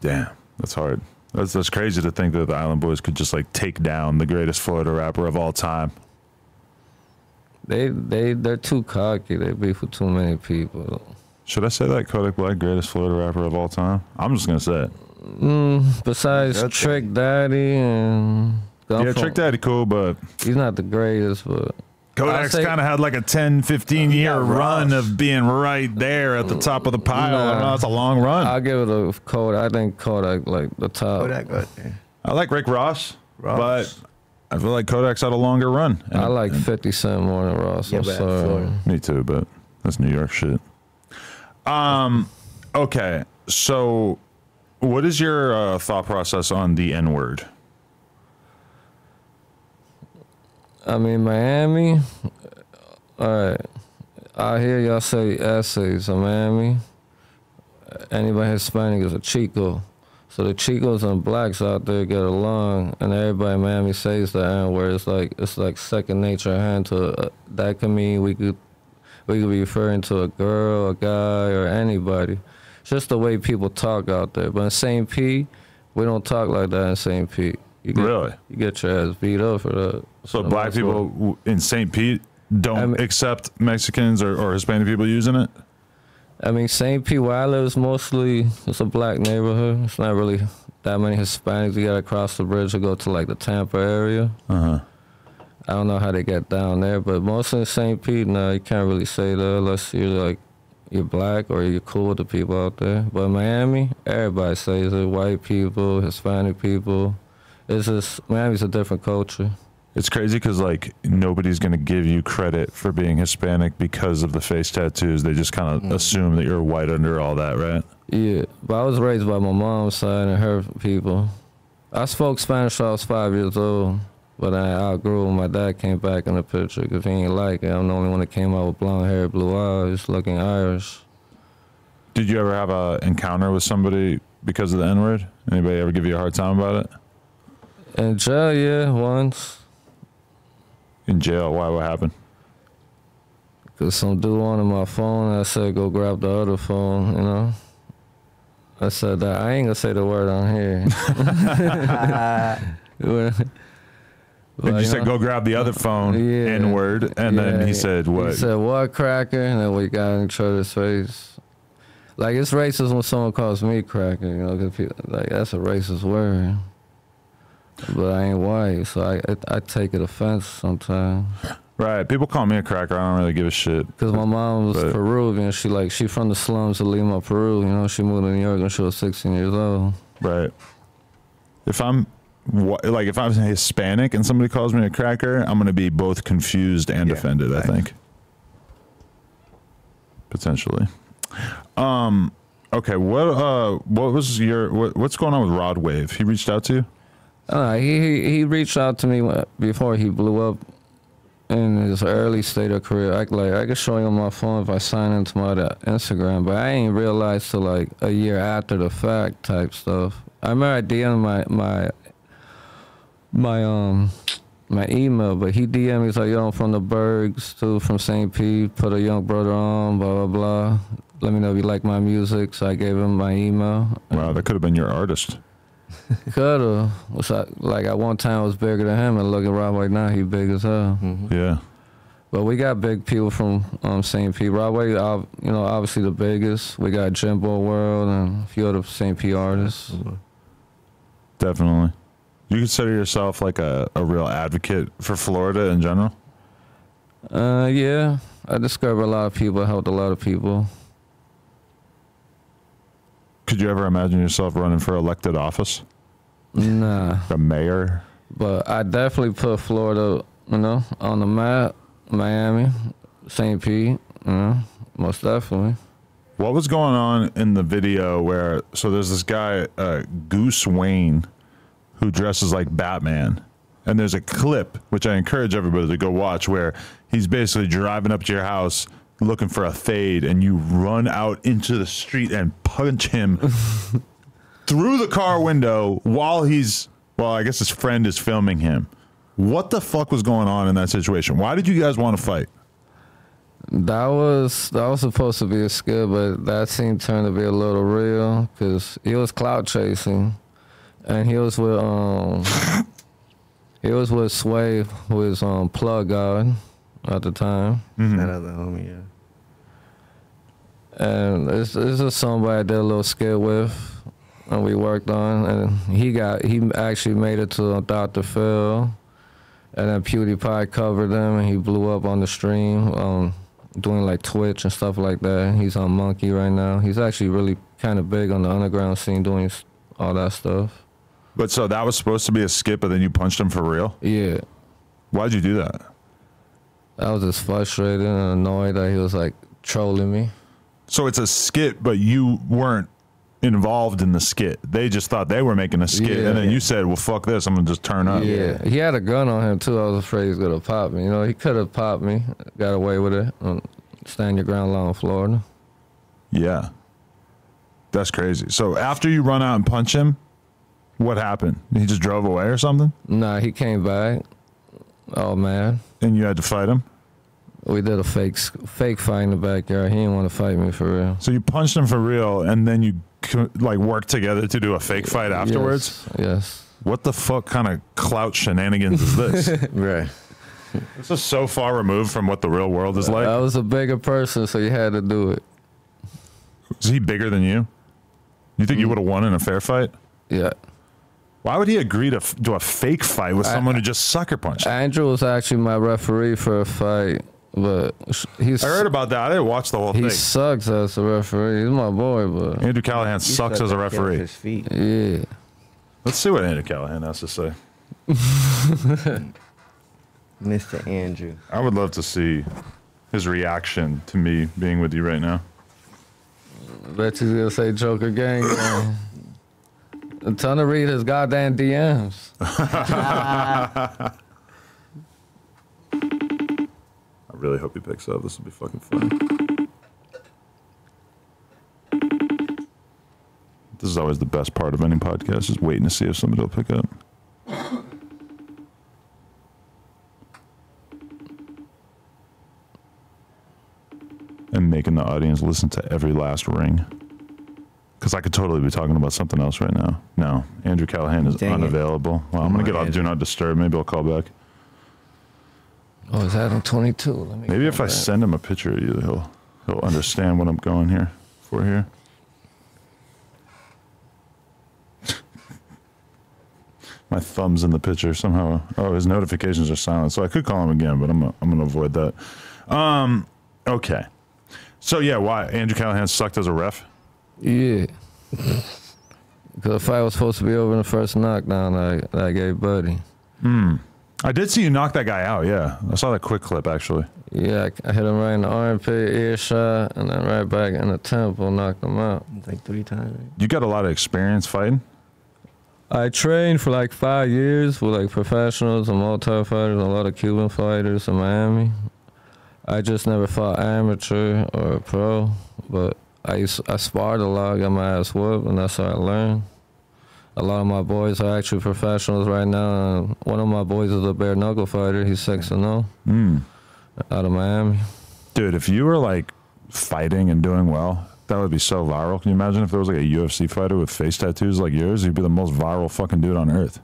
Damn, that's hard. That's crazy to think that the Island Boys could just like take down the greatest Florida rapper of all time. They're too cocky. They beef with too many people. Should I say that Kodak Black, greatest Florida rapper of all time? I'm just gonna say it. Besides Trick Daddy and Trick Daddy cool, but he's not the greatest. But Kodak's kind of had like a 10-15 year run of being right there at the top of the pile. I don't know, that's a long run. I'll give it a Kodak. I think Kodak like the top. Kodak got there. I like Rick Ross, but I feel like Kodak's had a longer run. I like 50 Cent more than Ross. I'm sorry. Me too, but that's New York shit. Okay, so what is your thought process on the N-word? I mean, Miami. All right. I hear y'all say essays in Miami. Anybody Hispanic is a Chico. So the Chicos and Blacks out there get along, and everybody in Miami says the N-word. It's like second nature hand to that can mean we could be referring to a girl, a guy, or anybody. It's just the way people talk out there. But in St. Pete, we don't talk like that in St. Pete. Really? You get your ass beat up for that. So black people in St. Pete don't accept Mexicans or Hispanic people using it? I mean, St. Pete, where I live, is mostly, it's a black neighborhood. It's not really that many Hispanics. You gotta cross the bridge to go to like the Tampa area. I don't know how they get down there, but mostly in St. Pete, no, you can't really say that unless you're black or you're cool with the people out there. But in Miami, everybody says it. White people, Hispanic people. It's just, Miami's a different culture. It's crazy because, like, nobody's going to give you credit for being Hispanic because of the face tattoos. They just kind of assume that you're white under all that, right? Yeah, but I was raised by my mom's side and her people. I spoke Spanish when I was 5 years old, but I outgrew when my dad came back in the picture because he ain't like it. I'm the only one that came out with blonde hair, blue eyes, looking Irish. Did you ever have an encounter with somebody because of the N-word? Anybody ever give you a hard time about it? In jail, yeah, once. In jail? Why? What happened? Because some dude wanted my phone, and I said, go grab the other phone, you know? I said that. I ain't going to say the word on here. And you said, go grab the other phone, yeah, N-word, and then he said, what? He said, what, cracker? And then we got in each other's face. Like, it's racist when someone calls me cracker, you know, because people, like, that's a racist word. But I ain't white, so I take it offense sometimes. Right. People call me a cracker. I don't really give a shit. Because my mom was Peruvian. She from the slums of Lima, Peru. You know, she moved to New York when she was 16 years old. Right. If I'm Hispanic and somebody calls me a cracker, I'm going to be both confused and offended, I think. Potentially. Okay, what was what's going on with Rod Wave? He reached out to you? He reached out to me before he blew up in his early state of career. I could show you on my phone if I sign into my Instagram, but I ain't realized till like a year after the fact type stuff. I remember I DM'd my email, but he DM'd me, he's like, yo, I'm from the Bergs too, from St. Pete, put a young brother on, blah, blah, blah. Let me know if you like my music, so I gave him my email. Wow, that could have been your artist. Coulda. Like at one time I was bigger than him, and look at Rob right now, he big as hell. Yeah. But we got big people from St. Pete. Broadway, obviously the biggest. We got Jimbo World and a few other St. Pete artists. Definitely. You consider yourself like a real advocate for Florida in general? Yeah. I discovered a lot of people, helped a lot of people. Could you ever imagine yourself running for elected office? Nah. The mayor? But I definitely put Florida, on the map. Miami, St. Pete, most definitely. What was going on in the video where, so there's this guy, Goose Wayne, who dresses like Batman. And there's a clip, which I encourage everybody to go watch, where he's basically driving up to your house looking for a fade, and you run out into the street and punch him through the car window while I guess his friend is filming him. What the fuck was going on in that situation? Why did you guys want to fight? That was supposed to be a skit, but that scene turned to be a little real because he was clout chasing, and he was with Suede, who was pluggod at the time. That other homie, yeah. And this is somebody I did a little skit with, and we worked on, and he actually made it to Dr.Phil, and then PewDiePie covered him, and he blew up on the stream, doing like Twitch and stuff like that. He's on Monkey right now. He's actually really kind of big on the underground scene, doing all that stuff. But so that was supposed to be a skit, but then you punched him for real? Yeah. Why'd you do that? I was just frustrated and annoyed that he was like trolling me. So it's a skit, but you weren't involved in the skit. They just thought they were making a skit, and then you said, "Well, fuck this, I'm gonna just turn up." Yeah, he had a gun on him too. I was afraid he was gonna pop me. You know, he could have popped me, got away with it. Stand your ground law in Florida. Yeah, that's crazy. So after you run out and punch him, what happened? He just drove away or something? Nah, he came back. Oh man. And you had to fight him? We did a fake fight in the backyard. He didn't want to fight me for real. So you punched him for real, and then you like worked together to do a fake fight afterwards? Yes. What the fuck kind of clout shenanigans is this? Right. This is so far removed from what the real world is like. I was a bigger person, so you had to do it. Is he bigger than you? You think you would have won in a fair fight? Yeah. Why would he agree to do a fake fight with someone who just sucker punched him? Andrew was actually my referee for a fight, but he's. I heard about that. I didn't watch the whole thing. He sucks as a referee. He's my boy, but Andrew Callahan sucks as a referee. His feet. yeah. Let's see what Andrew Callahan has to say. Mr. Andrew. I would love to see his reaction to me being with you right now. Bet he's gonna say Joker gang. I'm trying to read his goddamn DMs. I really hope he picks up. This will be fucking funny. This is always the best part of any podcast, is waiting to see if somebody will pick up. And making the audience listen to every last ring. Because I could totally be talking about something else right now. No, Andrew Callahan is unavailable. Well, I'm going to get off Do Not Disturb. Maybe I'll call back. Oh, is that on 22? Let me Maybe if I send him a picture of you, he'll understand what I'm going here for here. My thumb's in the picture somehow. Oh, his notifications are silent, so I could call him again, but I'm gonna avoid that. Okay. So yeah, why Andrew Callahan sucked as a ref? Yeah. Because the fight was supposed to be over in the first knockdown that I gave Buddy. I did see you knock that guy out. Yeah, I saw that quick clip actually. Yeah, I hit him right in the armpit, ear shot, and then right back in the temple, knocked him out. It's like 3 times. Right? You got a lot of experience fighting. I trained for like 5 years with like professionals and multi-fighters, a lot of Cuban fighters in Miami. I just never fought amateur or pro, but I sparred a lot, got my ass whooped, and that's how I learned. A lot of my boys are actually professionals right now. One of my boys is a bare knuckle fighter. He's 6-0 out of Miami. Dude, if you were like fighting and doing well, that would be so viral. Can you imagine if there was like a UFC fighter with face tattoos like yours? You'd be the most viral fucking dude on earth.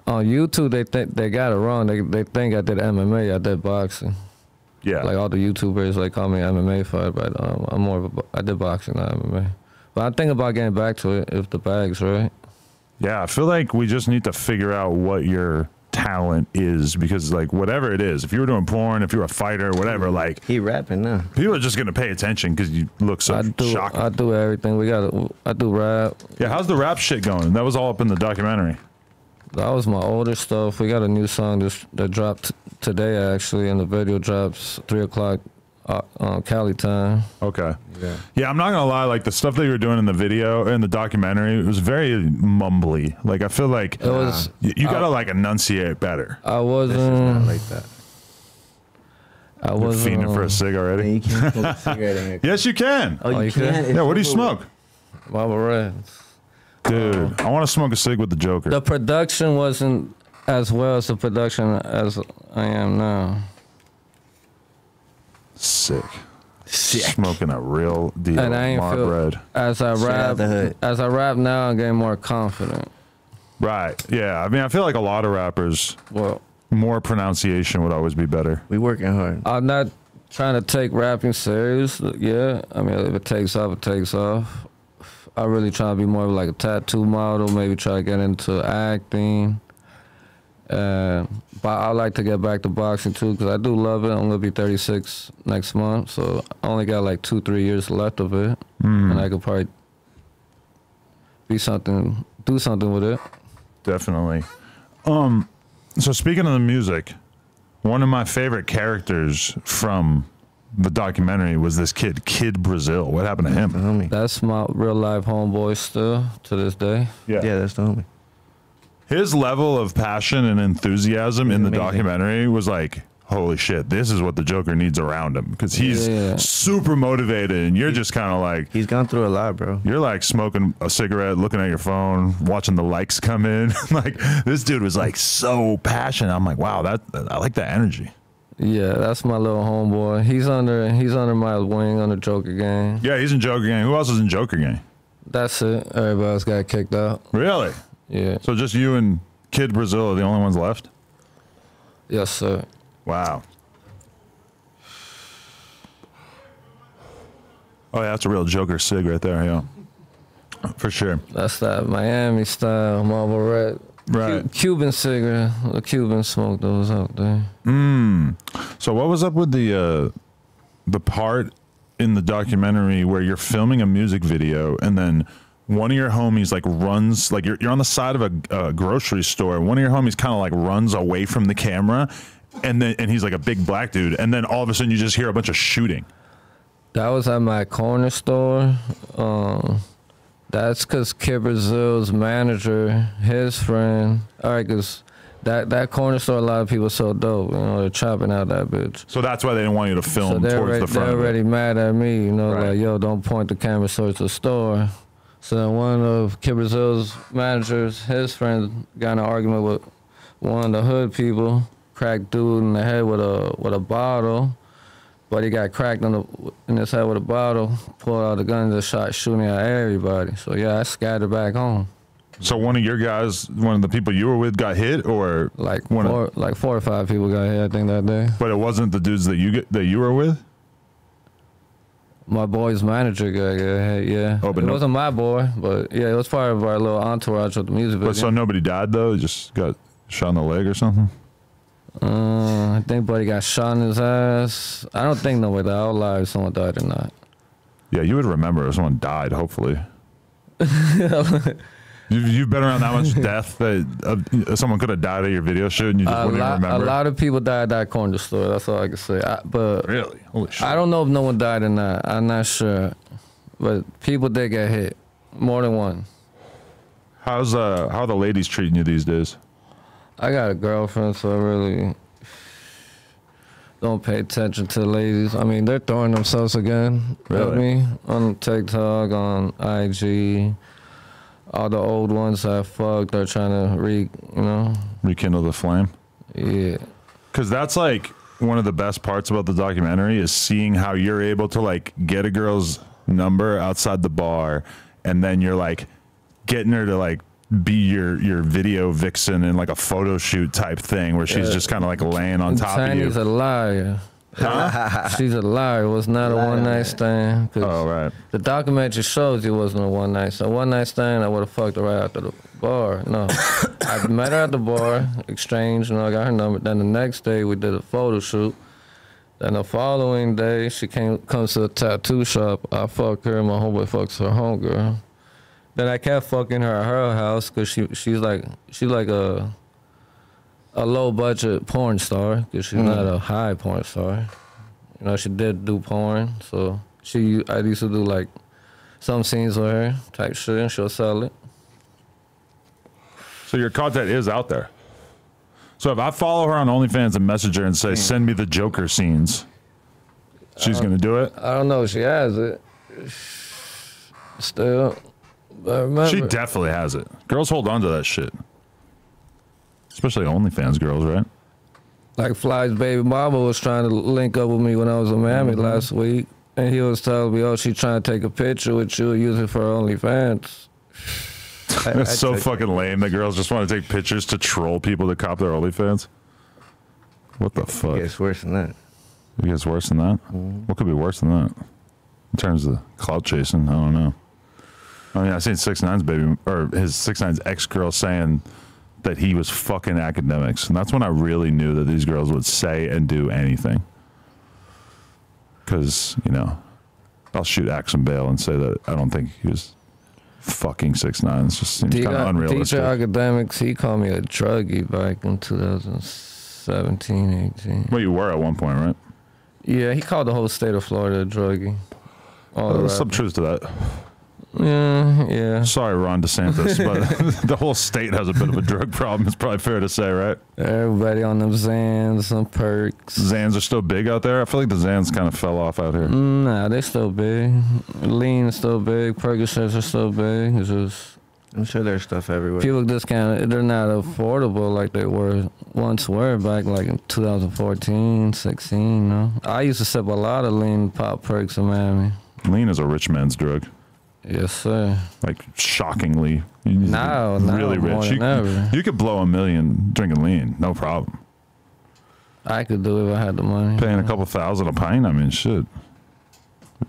On YouTube, they got it wrong. They think I did MMA. I did boxing. Yeah. Like all the YouTubers, they call me MMA fighter, but I'm more of I did boxing, not MMA. But I'm thinking about getting back to it if the bag's right. Yeah, I feel like we just need to figure out what your talent is, because like whatever it is, if you were doing porn, if you're a fighter, whatever, like He rapping now. people are just gonna pay attention because you look so shocking. I do everything. I do rap. Yeah, how's the rap shit going? That was all up in the documentary. That was my older stuff. We got a new song that dropped today actually, and the video drops 3 o'clock Cali time. Okay. Yeah. I'm not gonna lie, like the stuff that you were doing in the video, in the documentary, it was very mumbly. Like I feel like It was. you gotta like enunciate better. I This is not wasn't. like that. I You're wasn't. fiending for a cig already. Man, you can't smoke a cigarette in here. Yes, you can. Oh, you you can? can? Yeah, what do you smoke? Baba Reds. Dude, I want to smoke a cig with the Joker. The production wasn't as well as the production as I am now. Sick. Smoking a real deal And I ain't Mark feel Red. as I Straight out the hood. now, I'm getting more confident. Right. Yeah. I mean, I feel like a lot of rappers, Well, more pronunciation would always be better. We working hard. I'm not trying to take rapping serious. Yeah, I mean, if it takes off, it takes off. I really try to be more of like a tattoo model, maybe try to get into acting. But I like to get back to boxing too, because I do love it. I'm going to be 36 next month, so I only got like 2-3 years left of it. And I could probably do something with it. Definitely. So speaking of the music, one of my favorite characters from the documentary was this Kid Brazil. What happened to him? Homie. That's my real life homeboy still to this day. Yeah, that's the homie. His level of passion and enthusiasm in the amazing. documentary was like, holy shit, this is what the Joker needs around him, because he's super motivated, and you're just kind of like, He's gone through a lot, bro. you're like smoking a cigarette, looking at your phone, watching the likes come in. Like, this dude was like so passionate. I'm like, wow, I like that energy. Yeah, that's my little homeboy. He's under my wing on the Joker gang. Yeah, he's in Joker Gang. Who else is in Joker Gang? That's it. Everybody else got kicked out. Really? Yeah. So just you and Kid Brazil are the only ones left? Yes, sir. Wow. Oh, yeah, that's a real Joker cig right there, yeah. For sure. That's that Miami style Marlboro Red. Right. Cuban cigarette. The Cubans smoke those out there. So what was up with the part in the documentary where you're filming a music video and then one of your homies like runs, like you're on the side of a grocery store, and one of your homies kind of like runs away from the camera, and he's like a big black dude, and then all of a sudden you just hear a bunch of shooting. That was at my corner store. That's because Kid Brazil's manager, his friend, all right, because that corner store, a lot of people so dope, you know, they're chopping out that bitch. So that's why they didn't want you to film So they're towards the front they're of it. already mad at me, you know, Right. like, yo, don't point the camera towards the store. So then one of Kid Brazil's managers, his friend, got in an argument with one of the hood people, cracked dude in the head with a bottle. But he got cracked in his head with a bottle, pulled out the gun, and just shot shooting at everybody. So yeah, I scattered back home. So one of your guys, one of the people you were with, got hit, or Like one four, of, like 4 or 5 people got hit, I think, that day. but it wasn't the dudes that you were with. My boy's manager got hit, yeah. Oh, but it no- wasn't my boy, but yeah, it was part of our little entourage with the music video. But so nobody died though. Just got shot in the leg or something. I think buddy got shot in his ass. I don't think nobody died. I'll lie if someone died or not. Yeah, you would remember if someone died. Hopefully. You've been around that much death that someone could have died at your video shoot and you just wouldn't even remember. A lot of people died at that corner store. That's all I can say. But Really? Holy shit. I don't know if no one died or not. I'm not sure. But people did get hit. More than one. how are the ladies treating you these days? I got a girlfriend, so I really don't pay attention to the ladies. I mean, they're throwing themselves again at Really? me on TikTok, on IG. All the old ones I fucked, they're trying to Rekindle the flame? yeah. Because that's like one of the best parts about the documentary is seeing how you're able to like get a girl's number outside the bar, and then you're like getting her to like be your video vixen in like a photo shoot type thing where she's just kind of like laying on top of you. Tiny's a liar. Huh? She's a liar. It was not a one night stand. 'Cause Oh, right. the documentary shows it wasn't a one night stand. One night stand, I would have fucked her right after the bar. No, I met her at the bar, exchanged, I got her number. Then the next day we did a photo shoot. Then the following day she comes to the tattoo shop. I fuck her, and my homeboy fucks her homegirl. Then I kept fucking her at her house because she's like a low budget porn star because she's not a high porn star. You know, she did do porn, so I used to do like some scenes with her type shit, and she'll sell it. So your content is out there. So if I follow her on OnlyFans and message her and say, send me the Joker scenes, she's going to do it? I don't know if she has it still, but remember, She definitely has it. Girls hold on to that shit. Especially OnlyFans girls, right? like Fly's baby mama was trying to link up with me when I was in Miami last week, and he was telling me, oh, she's trying to take a picture with you, use it for her OnlyFans. It's so fucking lame that girls just want to take pictures to troll people to cop their OnlyFans. What the fuck? It gets worse than that. It gets worse than that? What could be worse than that? In terms of clout chasing, I don't know. I mean, I seen 6ix9ine's baby, or his 6ix9ine's ex-girl saying that he was fucking Akademiks. And that's when I really knew that these girls would say and do anything. Because, you know, I'll shoot Axe and bail and say that I don't think he was fucking 6ix9ine. It just seems kind of unrealistic. Teacher Akademiks, he called me a druggie back in 2017, 18. Well, you were at one point, right? Yeah, he called the whole state of Florida a druggie. There's some truth to that. Yeah. Sorry, Ron DeSantis, but the whole state has a bit of a drug problem. It's probably fair to say, right? Everybody on them Zans, some perks. Zans are still big out there. I feel like the Zans kind of fell off out here. Nah, they still big. Lean is still big. Percocets are still big. It's just I'm sure there's stuff everywhere. people discount. They're not affordable like they once were back like in 2014, 16. No, I used to sip a lot of lean pop perks in Miami. Lean is a rich man's drug. Yes, sir. Like shockingly, Now, really more rich. than ever. You could blow $1 million drinking lean, no problem. I could do it if I had the money. Paying a couple thousand a pint, I mean, shit,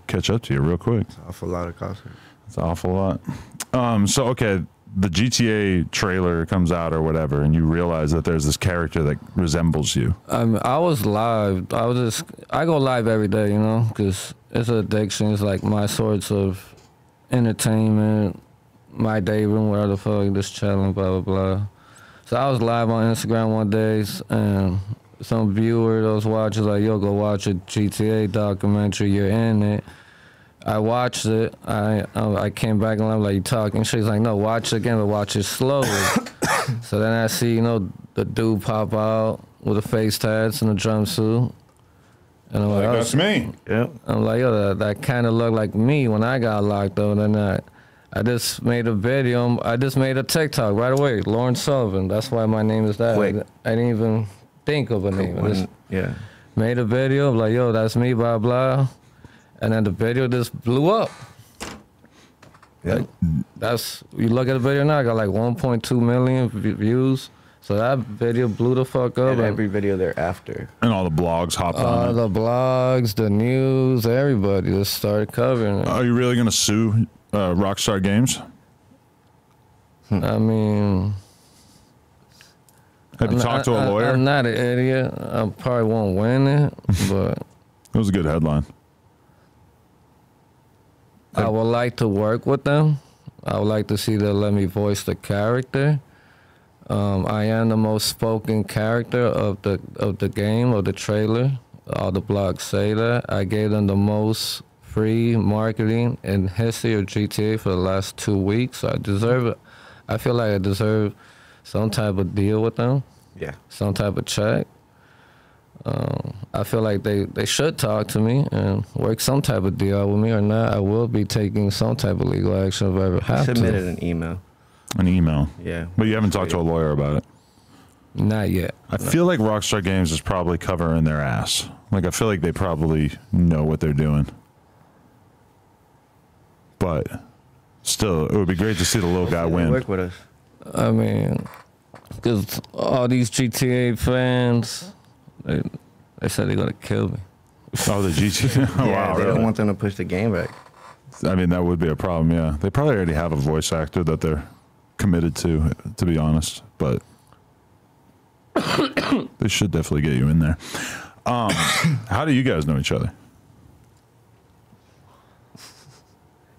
catch up to you real quick. It's an awful lot of cost. It's an awful lot. So okay, the GTA trailer comes out or whatever, and you realize that there's this character that resembles you. I was live. I go live every day, you know, because it's an addiction. It's like my sorts of entertainment, my day room, whatever the fuck, just chilling, blah, blah, blah. So I was live on Instagram one day, and some viewer that was watching like, yo, go watch a GTA documentary, you're in it. I watched it. I came back and I'm like, you talking? She's like, no, watch it again, but watch it slowly. So then I see, you know, the dude pop out with the face tats and a jumpsuit. And I'm like, That's me. Yep. I'm like, yo, that kind of looked like me when I got locked up. And I just made a video. I just made a TikTok right away. Lauren Sullivan. That's why my name is that. Wait. I didn't even think of a name. I just Yeah. made a video. I'm like, yo, that's me, blah, blah. And then the video just blew up. Yeah. You look at the video now, I got like 1.2 million views. So that video blew the fuck up. And every video thereafter. And all the blogs hopped on it. The blogs, the news, everybody just started covering it. Are you really going to sue Rockstar Games? I mean, Have you talked to a lawyer? I'm not an idiot. I probably won't win it, but It was a good headline. I would like to work with them. I would like to see them let me voice the character. I am the most spoken character of the game, of the trailer. All the blogs say that. I gave them the most free marketing in history of GTA for the last 2 weeks. So I deserve it. I feel like I deserve some type of deal with them, Yeah. some type of check. I feel like they should talk to me and work some type of deal out with me, or not. I will be taking some type of legal action if I ever have Submitted to. an email. An email. Yeah. But you haven't talked to a lawyer about it. Not yet. I feel like Rockstar Games is probably covering their ass. Like, I feel like they probably know what they're doing. But still, it would be great to see the little guy win. Work with us. I mean, because all these GTA fans, they said they're going to kill me. Oh, the GTA. Oh, Yeah, wow, they really? don't want them to push the game back. I mean, that would be a problem, yeah. They probably already have a voice actor that they're committed to be honest. But they should definitely get you in there. How do you guys know each other?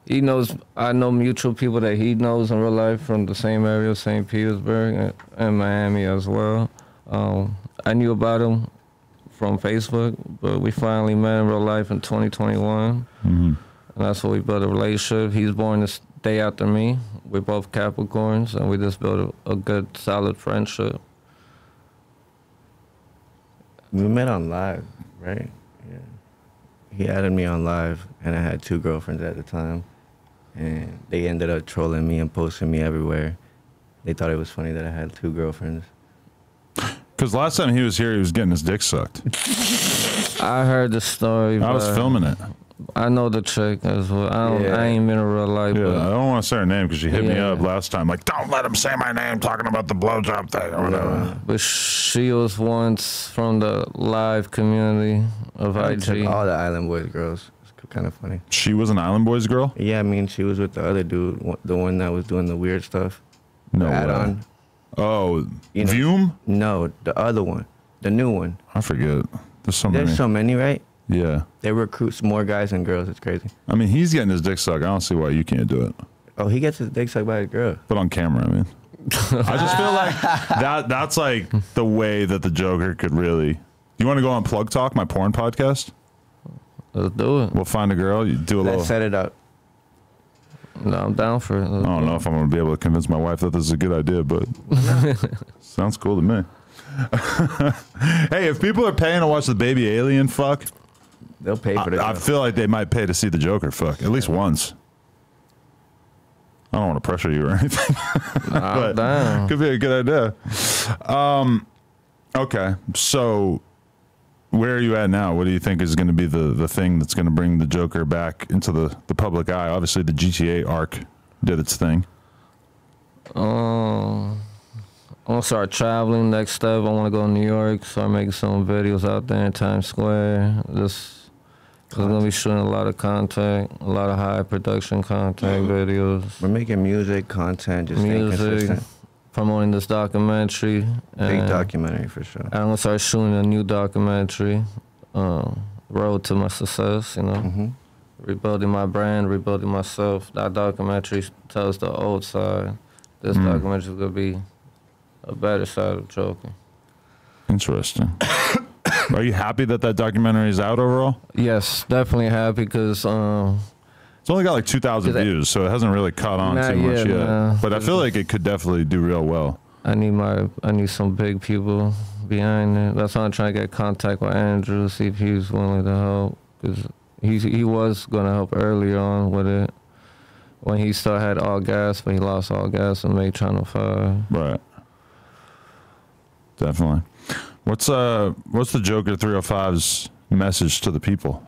He knows, I know mutual people that he knows in real life from the same area, St. Petersburg and Miami as well. I knew about him from Facebook, but we finally met in real life in 2021. Mm-hmm. And that's when we built a relationship. He's born this day after me. We're both Capricorns, and we just built a good, solid friendship. We met on live, right? Yeah. He added me on live, and I had 2 girlfriends at the time. And they ended up trolling me and posting me everywhere. They thought it was funny that I had 2 girlfriends. Because last time he was here, he was getting his dick sucked. I heard the story. I was but filming it. I know the chick as well. Yeah. I ain't been in real life. Yeah, But I don't want to say her name because she hit me Yeah. up last time. Like, don't let him say my name talking about the blowjob thing or whatever. But she was once from the live community of I took IG. all the Island Boys girls. It's kind of funny. She was an Island Boys girl? Yeah, I mean, she was with the other dude, the one that was doing the weird stuff. No The way. add-on. Oh, You know- Vume? No, the other one. The new one. I forget. There's so many. There's so many, right? Yeah. They recruit more guys than girls. It's crazy. I mean, he's getting his dick sucked. I don't see why you can't do it. Oh, he gets his dick sucked by a girl. But on camera, I mean. I just feel like that's like the way that the Joker could really. You want to go on Plug Talk, my porn podcast? Let's do it. We'll find a girl. You do a little. Let's set it up. No, I'm down for it. I don't know if I'm going to be able to convince my wife that this is a good idea, but sounds cool to me. Hey, if people are paying to watch the baby alien fuck, They'll pay for it. I feel like they might pay to see the Joker fuck at least once. I don't want to pressure you or anything, but Damn. could be a good idea. Okay, so where are you at now? What do you think is going to be the thing that's going to bring the Joker back into the public eye? Obviously, the GTA arc did its thing. I'm gonna start traveling. Next step, I want to go to New York, start making some videos out there in Times Square. I'm gonna be shooting a lot of content, a lot of high production content videos. We're making music, content, just staying Music, consistent. promoting this documentary. Big and documentary for sure. I'm gonna start shooting a new documentary, Road to My Success, you know. Mm-hmm. Rebuilding my brand, rebuilding myself. That documentary tells the old side. This documentary is gonna be a better side of Joker. Interesting. Are you happy that documentary is out overall? Yes, definitely happy because It's only got like 2,000 views, so it hasn't really caught on Not too much yet, yet. man. But I feel like it could definitely do real well. I need some big people behind it. That's why I'm trying to get contact with Andrew, see if he's willing to help. Because he was going to help earlier on with it. When he still had all gas, but he lost all gas and made Channel 5. Right. Definitely. What's the Joker305's message to the people?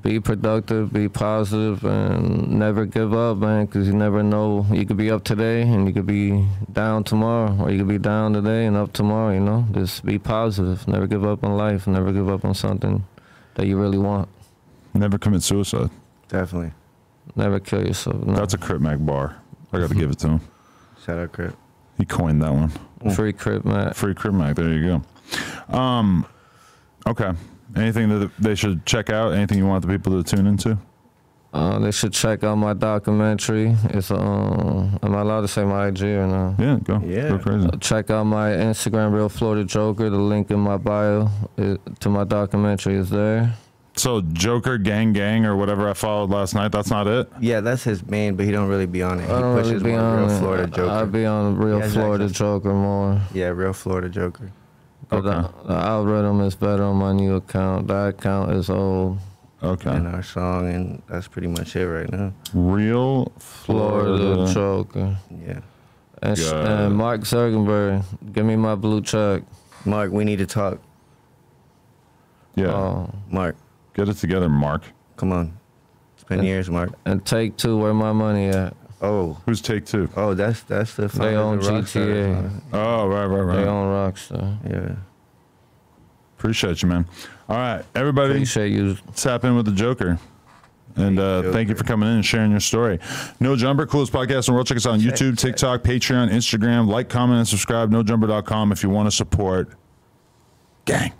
Be productive, be positive, and never give up, man, because you never know. You could be up today and you could be down tomorrow, or you could be down today and up tomorrow, you know? Just be positive. Never give up on life. Never give up on something that you really want. Never commit suicide. Definitely. Never kill yourself. No. That's a Crip Mac bar. I got to give it to him. Shout out, Crip. He coined that one. Free Crip, man. Free Crip Mac. There you go. Okay. Anything that they should check out? Anything you want the people to tune into? They should check out my documentary. It's am I allowed to say my IG or no? Yeah, go. Yeah. Go crazy. Check out my Instagram, Real Florida Joker. The link in my bio to my documentary is there. So Joker Gang or whatever I followed last night, that's not it? Yeah, that's his main, but he don't really be on it. He I don't pushes really be more on Real it. Florida Joker. I be on Real has Florida access. Joker more. Yeah, Real Florida Joker. But Okay. the algorithm is better on my new account. That account is old. Okay. And our song, and that's pretty much it right now. Real Florida Joker. Yeah. And, Got and it. Mark Zuckerberg, give me my blue check. Mark, we need to talk. Yeah. Mark, Get it together, Mark. come on. It's been years, Mark. And Take Two, where my money at? Oh, Who's Take Two? that's the They founder own of Rockstar. GTA. Oh, right. They own Rockstar. Yeah. Appreciate you, man. All right, everybody, Appreciate you. tap in with the Joker. And thank you for coming in and sharing your story. No Jumper, coolest podcast in the world. Check us out on YouTube, TikTok, Patreon, Instagram. Like, comment, and subscribe. NoJumper.com if you want to support. Gang.